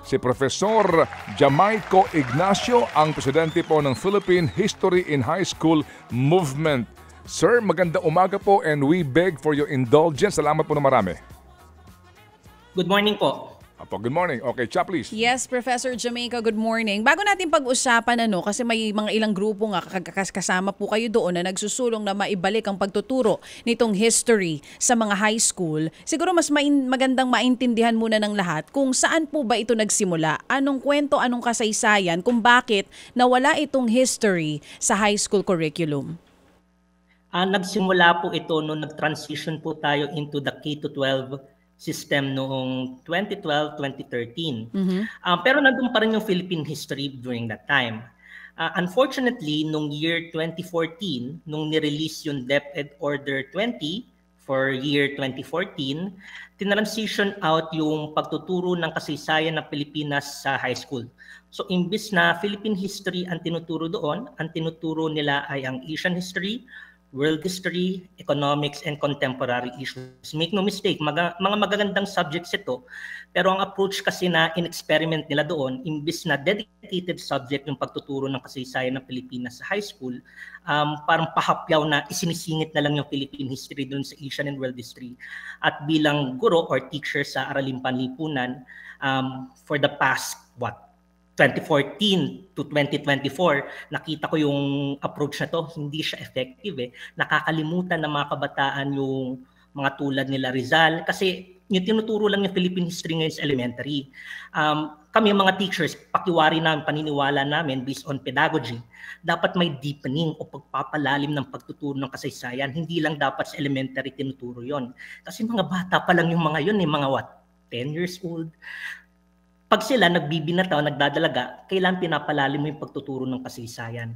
si Professor Jamaico Ignacio, ang presidente po ng Philippine History in High School Movement. Sir, magandang umaga po and we beg for your indulgence. Salamat po na marami. Good morning po. Good morning. Okay, Cha, please. Yes, Professor Jamaica, good morning. Bago natin pag-usapan, kasi may mga ilang grupo nga kasama po kayo doon na nagsusulong na maibalik ang pagtuturo nitong history sa mga high school. Siguro mas magandang maintindihan muna ng lahat kung saan po ba ito nagsimula, anong kwento, anong kasaysayan, kung bakit nawala itong history sa high school curriculum. Nagsimula po ito nung nag-transition po tayo into the K-12 system noong 2012-2013. Pero nandun pa rin yung Philippine history during that time. Unfortunately, nung year 2014, nung nirelease yung DepEd Order 20 for year 2014, tinransition out yung pagtuturo ng kasaysayan ng Pilipinas sa high school. So imbis na Philippine history ang tinuturo doon, ang tinuturo nila ay ang Asian history, world history, economics, and contemporary issues. Make no mistake, mga magagandang subjects ito. Pero ang approach kasi na in-experiment nila doon, imbis na dedicated subject yung pagtuturo ng kasaysayan ng Pilipinas sa high school, parang pahapyaw na isinisingit na lang yung Philippine history doon sa Asian and world history. At bilang guro or teacher sa Araling Panlipunan, for the past, 2014 to 2024, nakita ko yung approach na to, hindi siya effective eh. Nakakalimutan ng mga kabataan yung mga tulad nila Rizal kasi yung tinuturo lang yung Philippine history ngayon sa elementary. Kami mga teachers, pakiwari namin, paniniwala namin based on pedagogy, dapat may deepening o pagpapalalim ng pagtuturo ng kasaysayan. Hindi lang dapat sa elementary tinuturo yon. Kasi mga bata pa lang yung mga yun, mga 10 years old. Pag sila nagbibinataw, nagdadalaga, kailangan pinapalalim mo yung pagtuturo ng kasaysayan.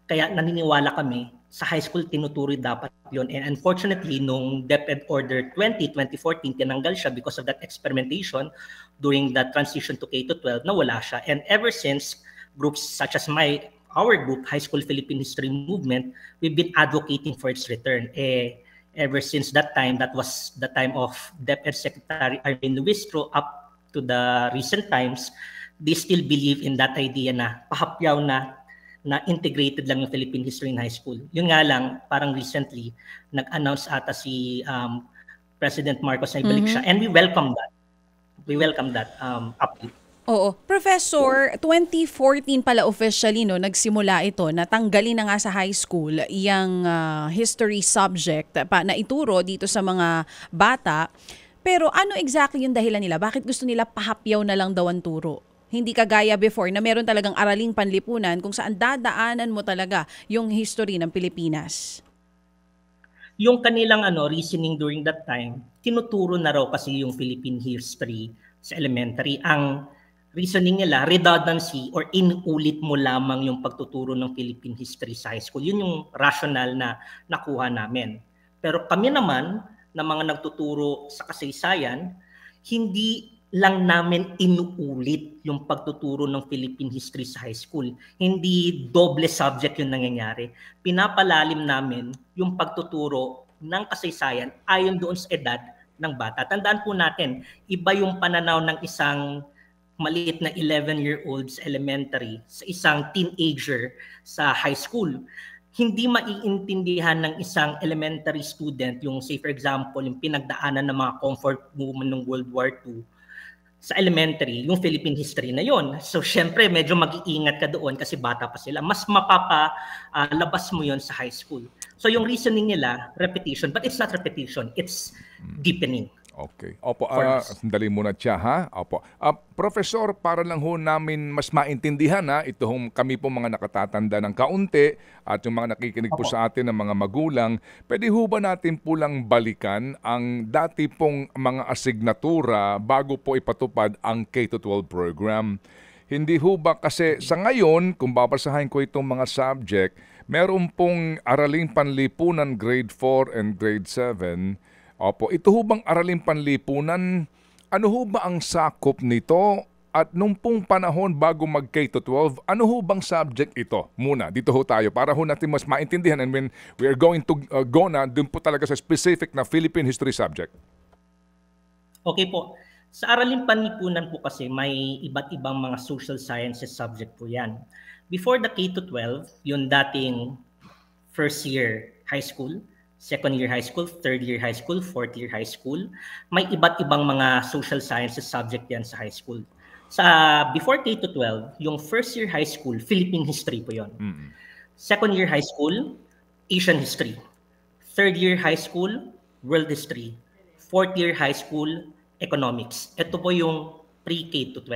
Kaya naniniwala kami, sa high school tinuturo dapat yun. And unfortunately, nung DepEd Order 2014, tinanggal siya because of that experimentation during the transition to K-12, nawala siya. And ever since, groups such as our group, High School Philippine History Movement, we've been advocating for its return. Ever since that time, that was the time of DepEd Secretary Arvin Luistro up to the recent times, they still believe in that idea na pahapyaw na integrated lang yung Philippine history in high school. Yun nga lang, parang recently, nag-announce ata si President Marcos na ibalik siya. And we welcome that. We welcome that update. Oo. Professor, 2014 pala officially nagsimula ito na tanggalin na nga sa high school yung history subject na ituro dito sa mga bata. Pero ano exactly yung dahilan nila? Bakit gusto nila pahapyaw na lang daw ang turo? Hindi kagaya before na meron talagang araling panlipunan kung saan dadaanan mo talaga yung history ng Pilipinas. Yung kanilang reasoning during that time, tinuturo na raw kasi yung Philippine history sa elementary. Ang reasoning nila, redundancy or inulit mo lamang yung pagtuturo ng Philippine history sa high school. Yun yung rational na nakuha namin. Pero kami naman, na mga nagtuturo sa kasaysayan, hindi lang namin inuulit yung pagtuturo ng Philippine history sa high school. Hindi doble subject yung nangyayari. Pinapalalim namin yung pagtuturo ng kasaysayan ayon doon sa edad ng bata. Tandaan po natin, iba yung pananaw ng isang maliit na 11-year-old sa elementary sa isang teenager sa high school. Hindi maiintindihan ng isang elementary student yung, say for example, yung pinagdaanan ng mga comfort movement ng World War II sa elementary, yung Philippine history na yon. So syempre, medyo mag-iingat ka doon kasi bata pa sila. Mas mapapalabas mo yon sa high school. So yung reasoning nila, repetition, but it's not repetition, it's deepening. Okay. Opo, sandali muna siya ha. Opo. Professor, para lang ho namin mas maintindihan ito kami po mga nakatatanda ng kaunti at yung mga nakikinig po sa atin ng mga magulang, pwede ho ba natin po lang balikan ang dati pong mga asignatura bago po ipatupad ang K-12 program? Hindi ho ba kasi sa ngayon, kung babasahin ko itong mga subject, meron pong Araling Panlipunan grade 4 and grade 7. Opo, ito ho bang Araling Panlipunan, ano ho ba ang sakop nito? At nung pong panahon bago mag K-12, ano ho bang subject ito? Muna, dito ho tayo para ho natin mas maintindihan and when we are going to go na, dun po talaga sa specific na Philippine history subject. Okay po. Sa Araling Panlipunan po kasi may iba't ibang mga social sciences subject po yan. Before the K-12, yung dating first year high school, second year high school, third year high school, fourth year high school, may iba't ibang mga social sciences subject yan sa high school. Sa before K-12, yung first year high school, Philippine history po yon. Second year high school, Asian history. Third year high school, world history. Fourth year high school, economics. Ito po yung pre-K-12.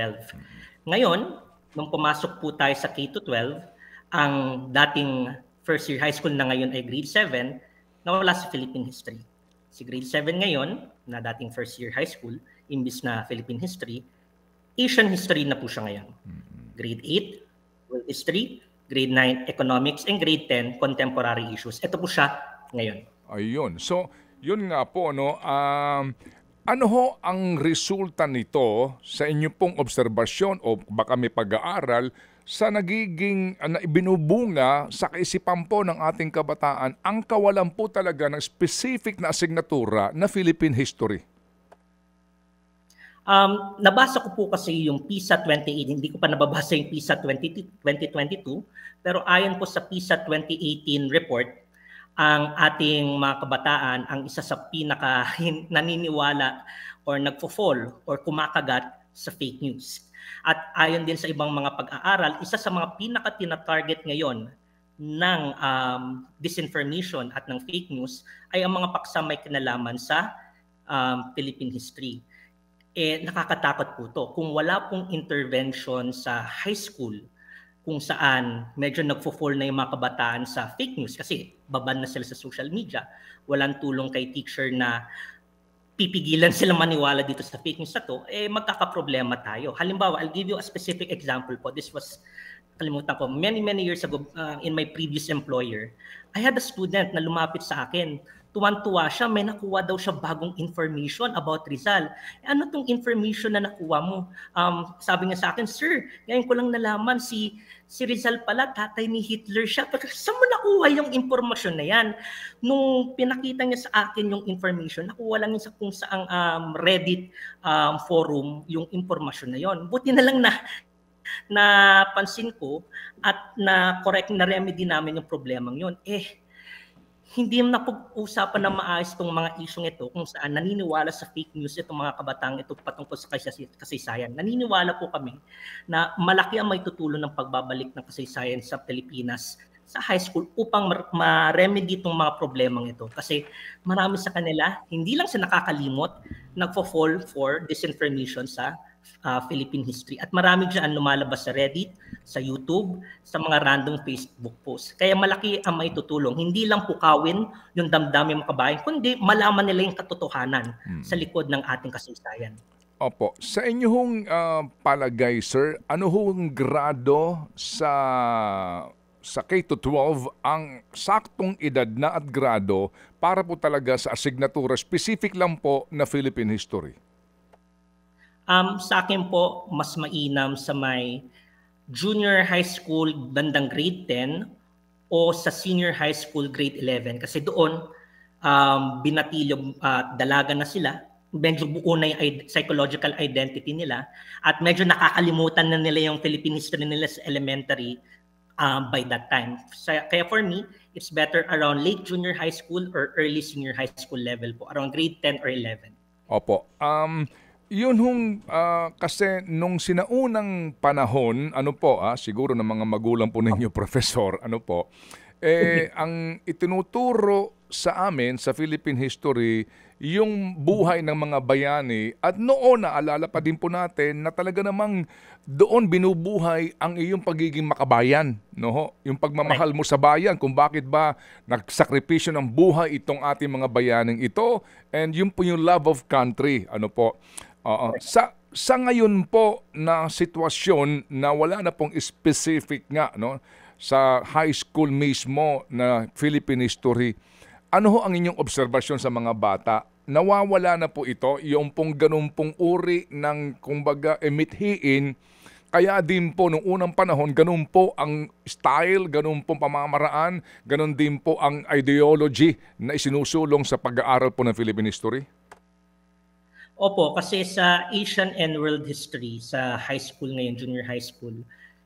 Ngayon, nung pumasok po tayo sa K-12, ang dating first year high school na ngayon ay grade 7, nawala sa Philippine history. Si grade 7 ngayon, na dating first year high school, imbis na Philippine history, Asian history na po siya ngayon. Grade 8, world history. Grade 9, economics. And grade 10, contemporary issues. Ito po siya ngayon. Ayun. So, yun nga po, no? Ano ho ang resulta nito sa inyo pong obserbasyon o baka may pag-aaral sa nagiging binubunga sa kaisipan po ng ating kabataan ang kawalan po talaga ng specific na asignatura na Philippine history? Nabasa ko po kasi yung PISA 2018, hindi ko pa nababasa yung PISA 2022, pero ayon po sa PISA 2018 report, ang ating mga kabataan ang isa sa pinaka naniniwala or nagfo-fall or kumakagat sa fake news. At ayon din sa ibang mga pag-aaral, isa sa mga pinaka tina-target ngayon ng disinformation at ng fake news ay ang mga paksa may kinalaman sa Philippine history. Nakakatakot po to. Kung wala pong intervention sa high school, kung saan medyo nagfo-fall na yung mga kabataan sa fake news kasi baban na sila sa social media, walang tulong kay teacher na pipigilan sila maniwala dito sa fake news na to, magkakaproblema tayo. Halimbawa, I'll give you a specific example po. This was, kalimutan ko, many years ago in my previous employer. I had a student na lumapit sa akin. Tuwan-tuwa siya, may nakuha daw siya bagong information about Rizal. Ano tong information na nakuha mo? Sabi niya sa akin, sir, ngayon ko lang nalaman si Rizal pala, tatay ni Hitler siya. Pero saan mo nakuha yung informasyon na yan? Nung pinakita niya sa akin yung information, nakuha lang niya sa kung saang Reddit forum yung informasyon na yon. Buti na lang na pansin ko at na correct na remedy namin yung problemang yon. Hindi na pag-usapan na maayos itong mga isyong ito kung saan naniniwala sa fake news itong mga kabataan ito patungkol sa kasaysayan. Naniniwala po kami na malaki ang may tutulong ng pagbabalik ng kasaysayan sa Pilipinas sa high school upang ma-remedy itong mga problemang ito. Kasi marami sa kanila, hindi lang sa nakakalimot, nagfo-fall for disinformation sa Philippine history. At marami dyan lumalabas sa Reddit, sa YouTube, sa mga random Facebook posts. Kaya malaki ang maitutulong. Hindi lang pukawin yung damdamin mga kabayan, kundi malaman nila yung katotohanan sa likod ng ating kasaysayan. Opo. Sa inyong palagay, sir, ano hong grado sa K-12 ang saktong edad na at grado para po talaga sa asignatura specific lang po na Philippine history? Sa akin po, mas mainam sa may junior high school bandang grade 10 o sa senior high school grade 11. Kasi doon, binatilyo, dalaga na sila. Medyo buo na yung psychological identity nila. At medyo nakakalimutan na nila yung Philippine history nila sa elementary by that time. Kaya for me, it's better around late junior high school or early senior high school level po. Around grade 10 or 11. Opo. Yun hong kasi nung sinaunang panahon, siguro ng mga magulang po ninyo, Professor, ang itinuturo sa amin sa Philippine history yung buhay ng mga bayani at noon naalala pa din po natin na talaga namang doon binubuhay ang iyong pagiging makabayan, no? Yung pagmamahal mo sa bayan, kung bakit ba nagsakripisyo ng buhay itong ating mga bayaning ito, and yung po yung love of country, sa ngayon po na sitwasyon na wala na pong specific nga, no, sa high school mismo na Philippine history, ano ho ang inyong obserbasyon sa mga bata? Nawawala na po ito, yung pong ganun pong uri ng kumbaga emithiin, kaya din po nung unang panahon, ganun po ang style, ganun po pamamaraan, ganun din po ang ideology na isinusulong sa pag-aaral po ng Philippine history? Opo, kasi sa Asian and World History sa high school ngayon, junior high school,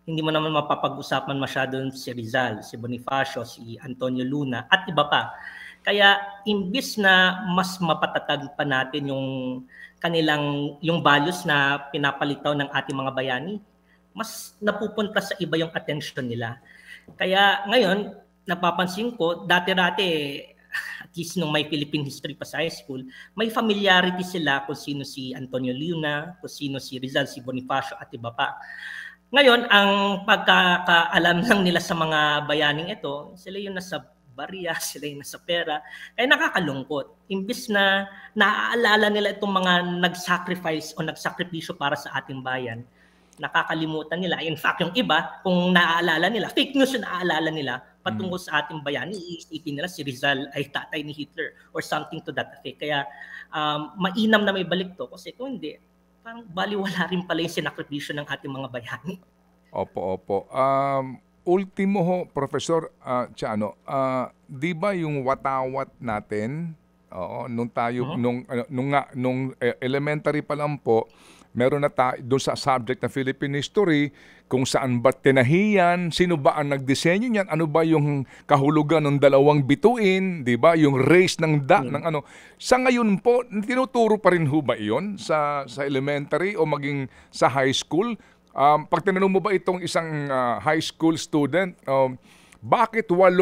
hindi mo naman mapapag-usapan masyado si Rizal, si Bonifacio, si Antonio Luna at iba pa. Kaya imbis na mas mapatatag pa natin yung values na pinapalitaw ng ating mga bayani, mas napupunta sa iba yung attention nila. Kaya ngayon, napapansin ko, dati-dati, at least nung may Philippine history pa sa high school, may familiarity sila kung sino si Antonio Luna, kung sino si Rizal, si Bonifacio at iba pa. Ngayon, ang pagkakaalam lang nila sa mga bayaning ito, sila yung nasa barya, sila yung nasa pera, ay nakakalungkot. Imbis na naaalala nila itong mga nag-sacrifice o nagsakripisyo para sa ating bayan, nakakalimutan nila. In fact, yung iba, kung naaalala nila, fake news yung naaalala nila patungkol sa ating bayan, iisipin nila si Rizal ay tatay ni Hitler or something to that effect. Kaya mainam na may balik to kasi kung hindi, parang baliwala rin pala yung sinakripisyo ng ating mga bayani. Opo. Ultimo ho, Professor Chano, di ba yung watawat natin, nung tayo, nung elementary pa lang po, meron na tayo doon sa subject na Philippine history, kung saan ba tinahiyan, sino ba ang nagdisenyo niyan, ano ba yung kahulugan ng dalawang bituin, di ba? Yung race ng ng ano. Sa ngayon po, tinuturo pa rin ho ba iyon sa elementary o maging sa high school? Pag tinanong mo ba itong isang high school student, bakit 8?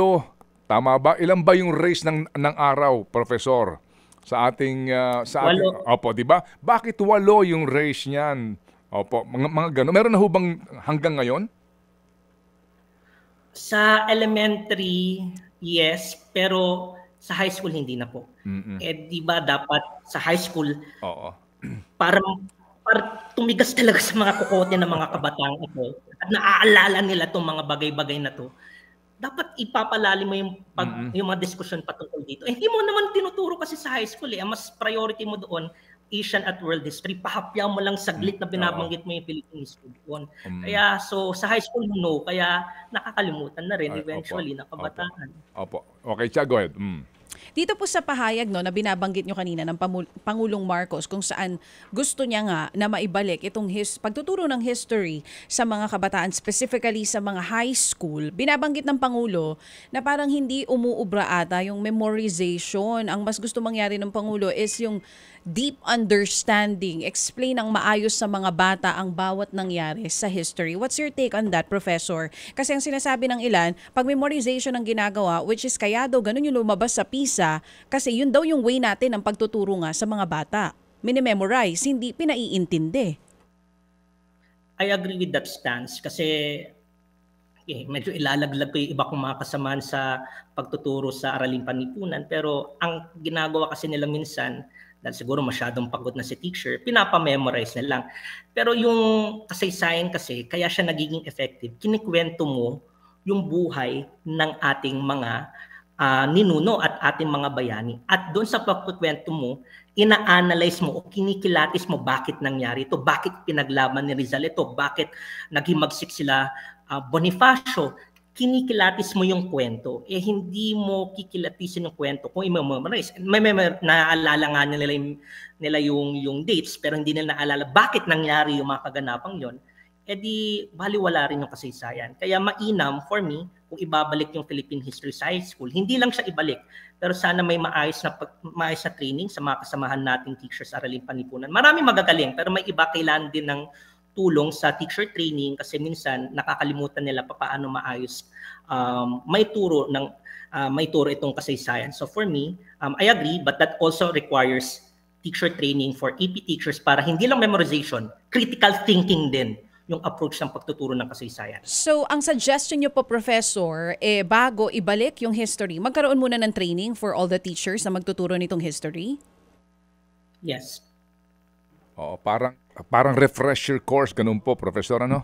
Tama ba? Ilan ba yung race ng araw, Professor? Sa ating opo, di ba? Bakit 8 yung race niyan? Opo, mga gano'n. Meron na hubang hanggang ngayon? Sa elementary, yes, pero sa high school hindi na po. Eh di ba dapat sa high school para tumigas talaga sa mga kukote ng mga kabataan ito at naaalala nila itong mga bagay-bagay na to, dapat ipapalalim mo yung mga diskusyon patungkol dito. Eh, hindi mo naman tinuturo kasi sa high school eh. Ang mas priority mo doon, Asian at World History. Pahapyaw mo lang saglit na binabanggit mo yung Philippine history doon. Kaya so sa high school no, kaya nakakalimutan na rin eventually ng kabataan. Opo. Okay, Cha, go ahead. Dito po sa pahayag na binabanggit nyo kanina ng Pangulong Marcos kung saan gusto niya nga na maibalik itong pagtuturo ng history sa mga kabataan, specifically sa mga high school, binabanggit ng Pangulo na parang hindi umuubra ata yung memorization. Ang mas gusto mangyari ng Pangulo is yung deep understanding, explain ng maayos sa mga bata ang bawat nangyari sa history. What's your take on that, Professor? Kasi ang sinasabi ng ilan, pag memorization ang ginagawa, which is kaya daw ganun yung lumabas sa PISA, kasi yun daw yung way natin ng pagtuturo nga sa mga bata. Minimemorize, hindi pinaiintindi. I agree with that stance kasi medyo ilalaglag ko yung iba kong mga kasamaan sa pagtuturo sa Araling Panlipunan, pero ang ginagawa kasi nila minsan, dahil siguro masyadong pagod na si teacher, pinapamemorize na lang. Pero yung kasaysayan kasi, kaya siya nagiging effective, kinikwento mo yung buhay ng ating mga ninuno at ating mga bayani. At doon sa pagkukwento mo, ina-analyze mo o kinikilatis mo bakit nangyari ito, bakit pinaglaban ni Rizal ito, bakit naghimagsik sila Bonifacio. Kinikilatis mo yung kwento, hindi mo kikilatisin yung kwento kung i-memorize. May naaalala nga nila yung dates, pero hindi nila naalala bakit nangyari yung mga kaganapang yon. Di baliwala rin yung kasaysayan. Kaya mainam for me kung ibabalik yung Philippine history sa high school. Hindi lang siya ibalik, pero sana may maayos na training sa mga kasamahan nating teachers sa Araling Panlipunan. Maraming magagaling, pero may iba kailangan din ng tulong sa teacher training kasi minsan nakakalimutan nila paano maayos may turo itong kasaysayan. So for me, I agree, but that also requires teacher training for AP teachers para hindi lang memorization, critical thinking din yung approach ng pagtuturo ng kasaysayan. So ang suggestion niyo po, Professor, bago ibalik yung history, magkaroon muna ng training for all the teachers na magtuturo nitong history? Yes. Parang refresher course, ganun po, Professor, ano?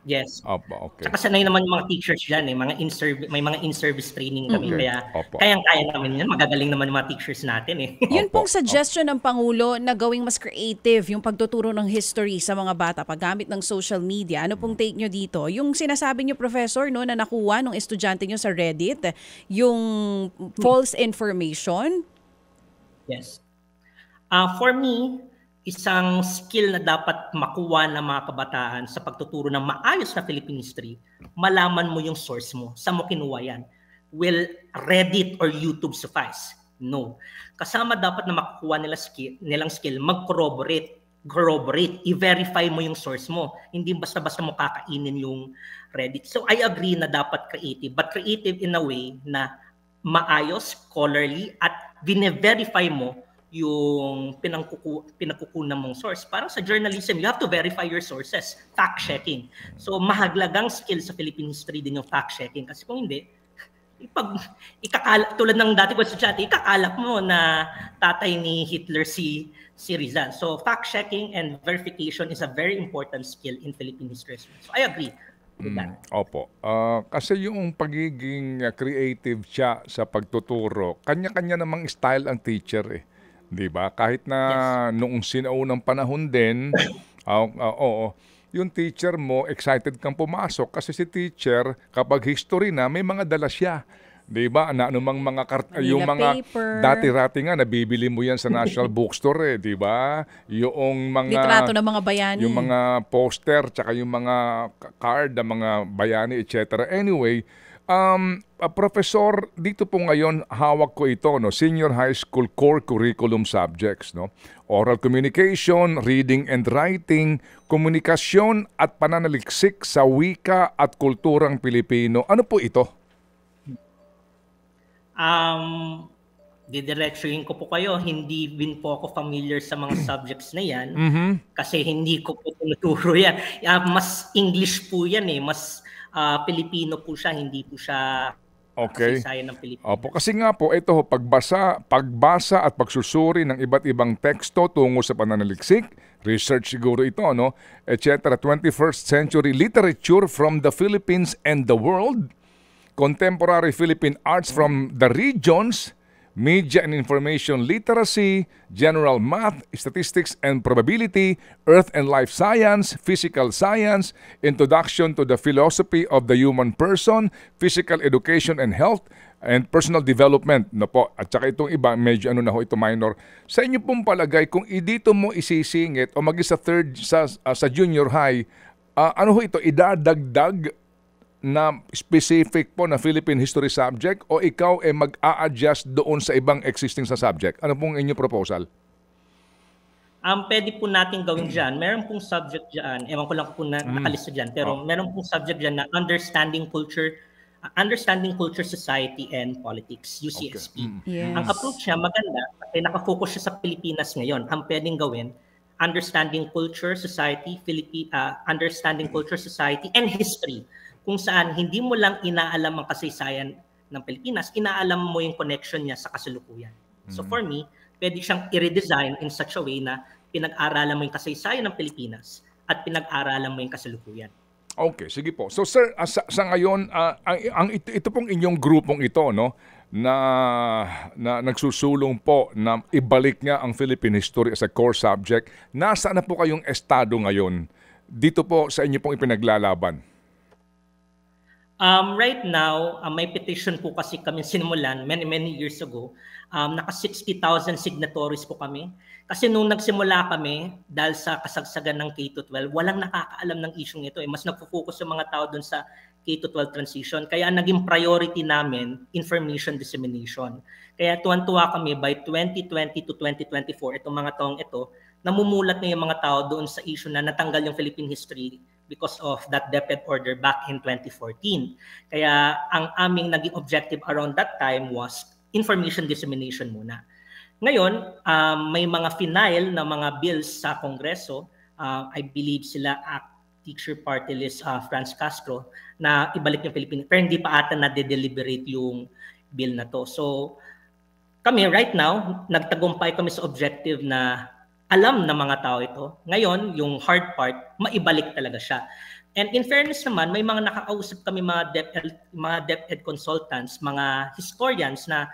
Yes. Okay. Saka sanay naman yung mga teachers dyan, may mga in-service training kami, kaya kayang-kaya namin yan, magagaling naman yung mga teachers natin. Yun pong suggestion ng Pangulo na gawing mas creative yung pagtuturo ng history sa mga bata paggamit ng social media. Ano pong take nyo dito? Yung sinasabi nyo, Professor, no, na nakuha ng estudyante nyo sa Reddit, yung false information? Yes. For me, isang skill na dapat makuha ng mga kabataan sa pagtuturo ng maayos na Philippine history, malaman mo yung source mo. Saan mo kinuha yan? Will Reddit or YouTube suffice? No. Kasama dapat na makukuha nilang skill, mag-corroborate, i-verify mo yung source mo. Hindi basta-basta mo kakainin yung Reddit. So I agree na dapat creative, but creative in a way na maayos, scholarly, at bine-verify mo yung pinagkukunan mong source. Parang sa journalism, you have to verify your sources, fact-checking. So mahaglagang skill sa Philippine history din yung fact-checking. Kasi kung hindi, tulad ng dati ko sa chat, ikakalap mo na tatay ni Hitler si Rizal. So fact-checking and verification is a very important skill in Philippine history. So I agree with that. Opo. Kasi yung pagiging creative siya sa pagtuturo, kanya-kanya namang style ang teacher eh. 'Di ba? Kahit na noong sinaunang panahon din, yung teacher mo excited kang pumasok kasi si teacher kapag history na may mga dala siya. 'Di ba? Na anumang mga yung mga paper. dati-rati nga nabibili mo yan sa National Bookstore eh, 'di ba? Yung mga Litrato ng mga bayani. yung mga poster tsaka yung mga card ng mga bayani etc. Anyway, Professor, dito po ngayon hawak ko ito, no, senior high school core curriculum subjects, no? Oral communication, reading and writing, komunikasyon at pananaliksik sa wika at kulturang Pilipino. Ano po ito? Didiretsuhin ko po kayo, hindi din po ako familiar sa mga subjects na yan kasi hindi ko po tinuturo yan. Mas English po yan eh, mas Pilipino po siya, hindi po siya kasaysayan ng Pilipino. Opo, kasi nga po, ito pagbasa at pagsusuri ng iba't ibang teksto tungo sa pananaliksik, research siguro ito, no? Etc. 21st century literature from the Philippines and the world, contemporary Philippine arts from the regions, media and information literacy, general math, statistics and probability, earth and life science, physical science, introduction to the philosophy of the human person, physical education and health, and personal development. No po. At saka itong iba, medyo ano na ho, ito minor. Sa inyo pong palagay, kung dito mo isisingit o maging sa junior high, ano ho ito, idadagdag na specific po na Philippine history subject o ikaw mag-a-adjust doon sa ibang existing sa subject? Ano pong inyong proposal? Pwede po natin gawin dyan. Meron pong subject dyan, ewan ko lang po na nakalista dyan, pero meron pong subject dyan na understanding culture, society, and politics, UCSP. Okay. Yes. Ang approach niya maganda kasi nakafocus siya sa Pilipinas ngayon. Ang pwedeng gawin, understanding culture, society, and history. Kung saan hindi mo lang inaalam ang kasaysayan ng Pilipinas, inaalam mo yung connection niya sa kasalukuyan. So for me, pwede siyang i-redesign in such a way na pinag-aralan mo yung kasaysayan ng Pilipinas at pinag-aralan mo yung kasalukuyan. Okay, sige po. So sir, sa ngayon, ito pong inyong grupong ito, no, na nagsusulong po na ibalik nga ang Philippine history as a core subject, nasaan na po kayong estado ngayon? Dito po sa inyo pong ipinaglalaban. Right now, may petition po kasi kami sinimulan many years ago. Naka 60,000 signatories po kami. Kasi nung nagsimula kami, dahil sa kasagsagan ng K-12, walang nakakaalam ng issue ito. Mas nagpo-focus yung mga tao dun sa K-12 transition. Kaya naging priority namin, information dissemination. Kaya tuwan-tuwa kami by 2020 to 2024, itong mga taong ito, namumulat na yung mga tao doon sa issue na natanggal yung Philippine history because of that DepEd order back in 2014. Kaya ang aming naging objective around that time was information dissemination muna. Ngayon, may mga final na mga bills sa Kongreso. I believe sila Teacher Party List Franz Castro na ibalik yung Philippines. Pero hindi pa ata na-deliberate yung bill na to. So kami right now, nagtagumpay kami sa objective na alam ng mga tao ito. Ngayon, yung hard part, maibalik talaga siya. And in fairness naman, may mga nakakausap kami mga DepEd consultants, mga historians na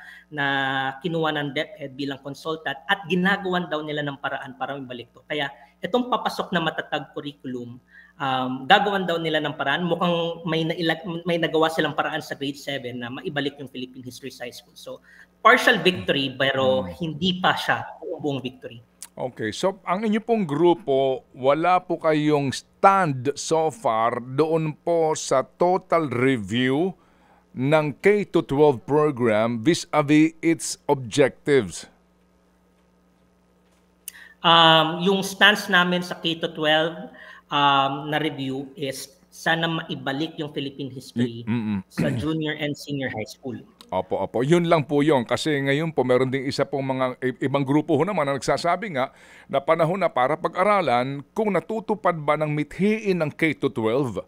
kinuha ng DepEd bilang consultant at ginagawan daw nila ng paraan para maibalik to. Kaya itong papasok na matatag curriculum, gagawan daw nila ng paraan. Mukhang may nagawa silang paraan sa grade 7 na maibalik yung Philippine History sa high school. So, partial victory pero hindi pa siya buong victory. Okay, so ang inyo pong grupo, wala po kayong stand so far doon po sa total review ng K-12 program vis-a-vis its objectives? Yung stance namin sa K-12 na review is sana maibalik yung Philippine history sa junior and senior high school. Opo. Yun lang po yun. Kasi ngayon po, meron ding isa pong mga ibang grupo ho naman na nagsasabi nga na panahon na para pag-aralan kung natutupad ba ng mithiin ng K-12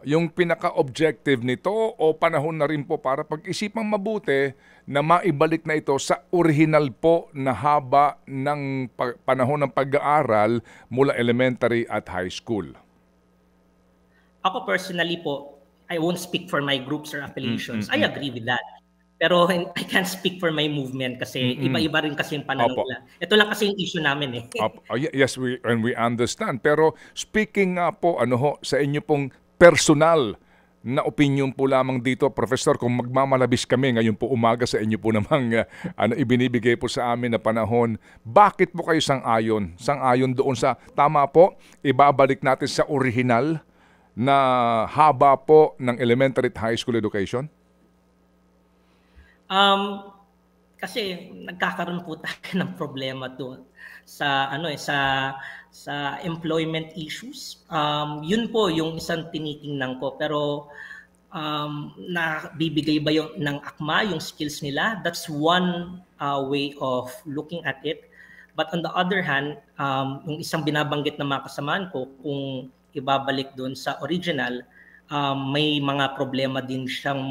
yung pinaka-objective nito o panahon na rin po para pag-isipang mabuti na maibalik na ito sa original po na haba ng panahon ng pag-aaral mula elementary at high school. Ako personally po, I won't speak for my groups or affiliations. I agree with that. Pero I can't speak for my movement kasi iba-iba rin kasi yung pananaw nila. Ito lang kasi yung issue namin eh. Yes, we understand. Pero speaking nga po sa inyo pong personal na opinion po lamang dito, Professor, kung magmamalabis kami ngayon po umaga sa inyo po namang ibinibigay po sa amin na panahon, bakit po kayo sang-ayon? Sang-ayon doon sa, tama po, ibabalik natin sa original na haba po ng elementary at high school education? Kasi nagkakaroon po tayo ng problema doon sa sa employment issues. Yun po yung isang tinitingnan ko, pero nabibigay ba yung ng akma yung skills nila? That's one way of looking at it. But on the other hand, yung isang binabanggit na mga kasamaan ko, kung ibabalik doon sa original, may mga problema din siyang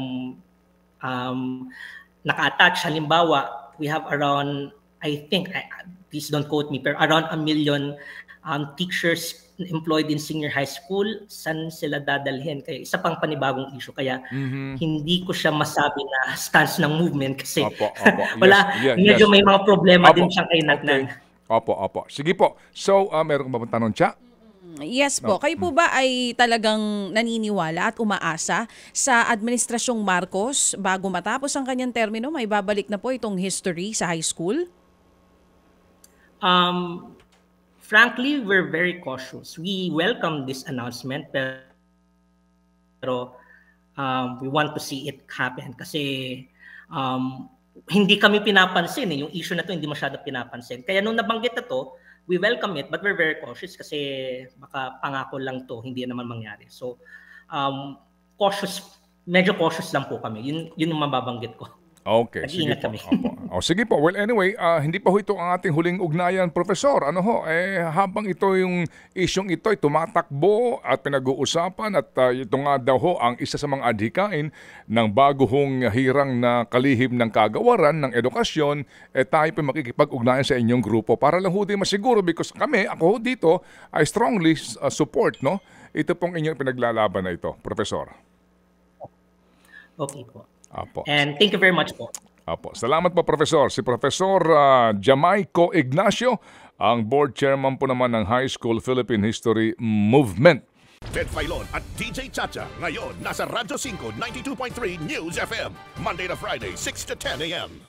naka-attach. Halimbawa, we have around, I think, please don't quote me, pero around 1 million teachers employed in senior high school. Saan sila dadalhin? Kaya isa pang panibagong issue. Kaya hindi ko siya masabi na stance ng movement kasi wala, medyo may mga problema din siyang kainagnan. Opo. Sige po. So, meron ka ba tanong, Cha? Yes po. Kayo po ba ay talagang naniniwala at umaasa sa Administrasyong Marcos bago matapos ang kanyang termino, may babalik na po itong history sa high school? Frankly, we're very cautious. We welcome this announcement, pero we want to see it happen kasi hindi kami pinapansin. Yung issue na to hindi masyado pinapansin. Kaya nung nabanggit na to, we welcome it, but we're very cautious kasi baka pangako lang to, hindi naman mangyari. So, medyo cautious lang po kami. Yun yung mababanggit ko. Okay, sige po. Sige po. Well, anyway, hindi pa ho ito ang ating huling ugnayan, Professor. Habang ito yung isyong ito ay tumatakbo at pinag-uusapan at ito nga daw ho ang isa sa mga adhikain ng bago hong hirang na kalihim ng kagawaran ng edukasyon, tayo pa makikipag-ugnayan sa inyong grupo para lang ho din masiguro because ako dito, I strongly support ito pong inyong pinaglalaban na ito, Professor. Okay po. Apo. And thank you very much po. Apo. Salamat po, Professor. Si Professor Jamaico Ignacio, ang board chairman po naman ng High School Philippine History Movement. Ted Filon at DJ Chacha ngayon nasa Radyo 5 92.3 News FM Monday to Friday 6 to 10 a.m.